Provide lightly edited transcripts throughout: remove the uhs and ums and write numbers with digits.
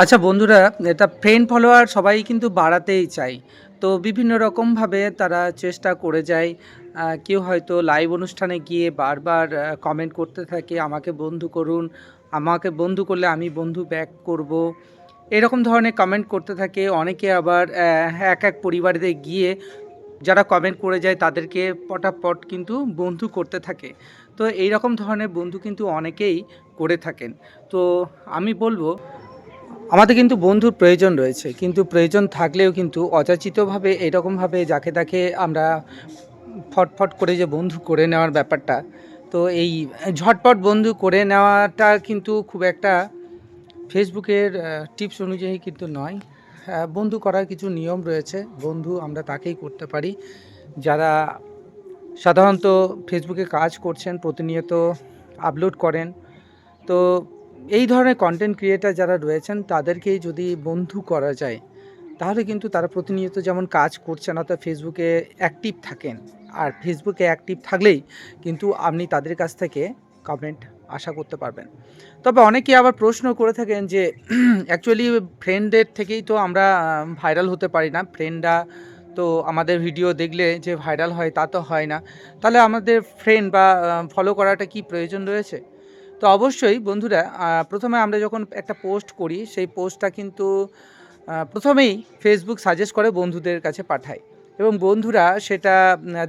আচ্ছা বন্ধুরা, এটা ফ্রেন্ড ফলোয়ার সবাই কিন্তু বাড়াতেই চায়। তো বিভিন্ন রকমভাবে তারা চেষ্টা করে যায়। কেউ হয়তো লাইভ অনুষ্ঠানে গিয়ে বারবার কমেন্ট করতে থাকে, আমাকে বন্ধু করুন, আমাকে বন্ধু করলে আমি বন্ধু ব্যাক করব। এরকম ধরনের কমেন্ট করতে থাকে। অনেকে আবার এক এক পরিবারে গিয়ে যারা কমেন্ট করে যায় তাদেরকে পটাপট কিন্তু বন্ধু করতে থাকে। তো এই রকম ধরনের বন্ধু কিন্তু অনেকেই করে থাকেন। তো আমি বলব আমাদের কিন্তু বন্ধুর প্রয়োজন রয়েছে, কিন্তু প্রয়োজন থাকলেও কিন্তু অযাচিতভাবে এরকমভাবে যাকে তাকে আমরা ফটফট করে যে বন্ধু করে নেওয়ার ব্যাপারটা, তো এই ঝটপট বন্ধু করে নেওয়াটা কিন্তু খুব একটা ফেসবুকের টিপস অনুযায়ী কিন্তু নয়। বন্ধু করার কিছু নিয়ম রয়েছে। বন্ধু আমরা তাকেই করতে পারি যারা সাধারণত ফেসবুকে কাজ করছেন, প্রতিনিয়ত আপলোড করেন। তো এই ধরনের কন্টেন্ট ক্রিয়েটার যারা রয়েছেন তাদেরকেই যদি বন্ধু করা যায়, তাহলে কিন্তু তারা প্রতিনিয়ত যেমন কাজ করছেন অর্থাৎ ফেসবুকে অ্যাক্টিভ থাকেন। আর ফেসবুকে অ্যাক্টিভ থাকলেই কিন্তু আপনি তাদের কাছ থেকে কমেন্ট আশা করতে পারবেন। তবে অনেকে আবার প্রশ্ন করে থাকেন যে অ্যাকচুয়ালি ফ্রেন্ডদের থেকেই তো আমরা ভাইরাল হতে পারি না। ফ্রেন্ডরা তো আমাদের ভিডিও দেখলে যে ভাইরাল হয় তা তো হয় না। তাহলে আমাদের ফ্রেন্ড বা ফলো করাটা কি প্রয়োজন রয়েছে? তো অবশ্যই বন্ধুরা, প্রথমে আমরা যখন একটা পোস্ট করি সেই পোস্টটা কিন্তু প্রথমেই ফেসবুক সাজেস্ট করে বন্ধুদের কাছে পাঠায় এবং বন্ধুরা সেটা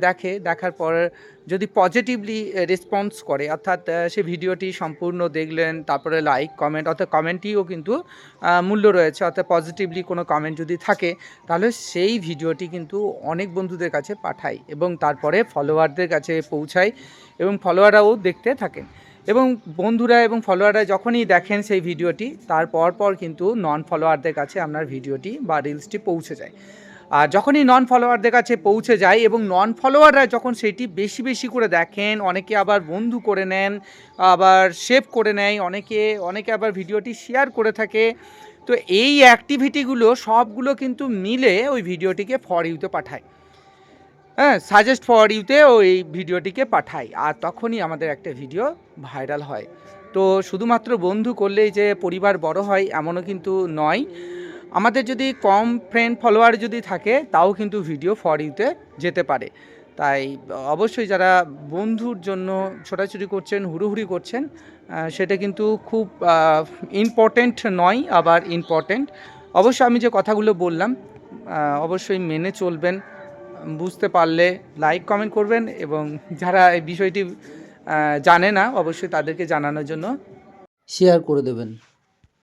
দেখে, দেখার পর যদি পজিটিভলি রেসপন্স করে অর্থাৎ সে ভিডিওটি সম্পূর্ণ দেখলেন, তারপরে লাইক কমেন্ট অর্থাৎ কমেন্টটিও কিন্তু মূল্য রয়েছে, অর্থাৎ পজিটিভলি কোনো কমেন্ট যদি থাকে তাহলে সেই ভিডিওটি কিন্তু অনেক বন্ধুদের কাছে পাঠায় এবং তারপরে ফলোয়ারদের কাছে পৌঁছায় এবং ফলোয়াররাও দেখতে থাকেন এবং বন্ধুরা এবং ফলোয়াররা যখনই দেখেন সেই ভিডিওটি তার পর কিন্তু নন ফলোয়ারদের কাছে আপনার ভিডিওটি বা রিলসটি পৌঁছে যায়। আর যখনই নন ফলোয়ারদের কাছে পৌঁছে যায় এবং নন ফলোয়াররা যখন সেটি বেশি বেশি করে দেখেন, অনেকে আবার বন্ধু করে নেন, আবার সেভ করে নেয়, অনেকে আবার ভিডিওটি শেয়ার করে থাকে। তো এই অ্যাক্টিভিটিগুলো সবগুলো কিন্তু মিলে ওই ভিডিওটিকে ফর ইউতে পাঠায়। হ্যাঁ, সাজেস্ট ফর ইউতে ওই ভিডিওটিকে পাঠাই আর তখনই আমাদের একটা ভিডিও ভাইরাল হয়। তো শুধুমাত্র বন্ধু করলেই যে পরিবার বড় হয় এমনও কিন্তু নয়। আমাদের যদি কম ফ্রেন্ড ফলোয়ার যদি থাকে তাও কিন্তু ভিডিও ফর ইউতে যেতে পারে। তাই অবশ্যই যারা বন্ধুর জন্য ছোটাছুটি করছেন, হুড়োহুড়ি করছেন, সেটা কিন্তু খুব ইম্পর্ট্যান্ট নয়, আবার ইম্পর্ট্যান্ট। অবশ্যই আমি যে কথাগুলো বললাম অবশ্যই মেনে চলবেন। বুঝতে পারলে লাইক কমেন্ট করবেন এবং যারা এই বিষয়টি জানে না অবশ্যই তাদেরকে জানানোর জন্য শেয়ার করে দেবেন।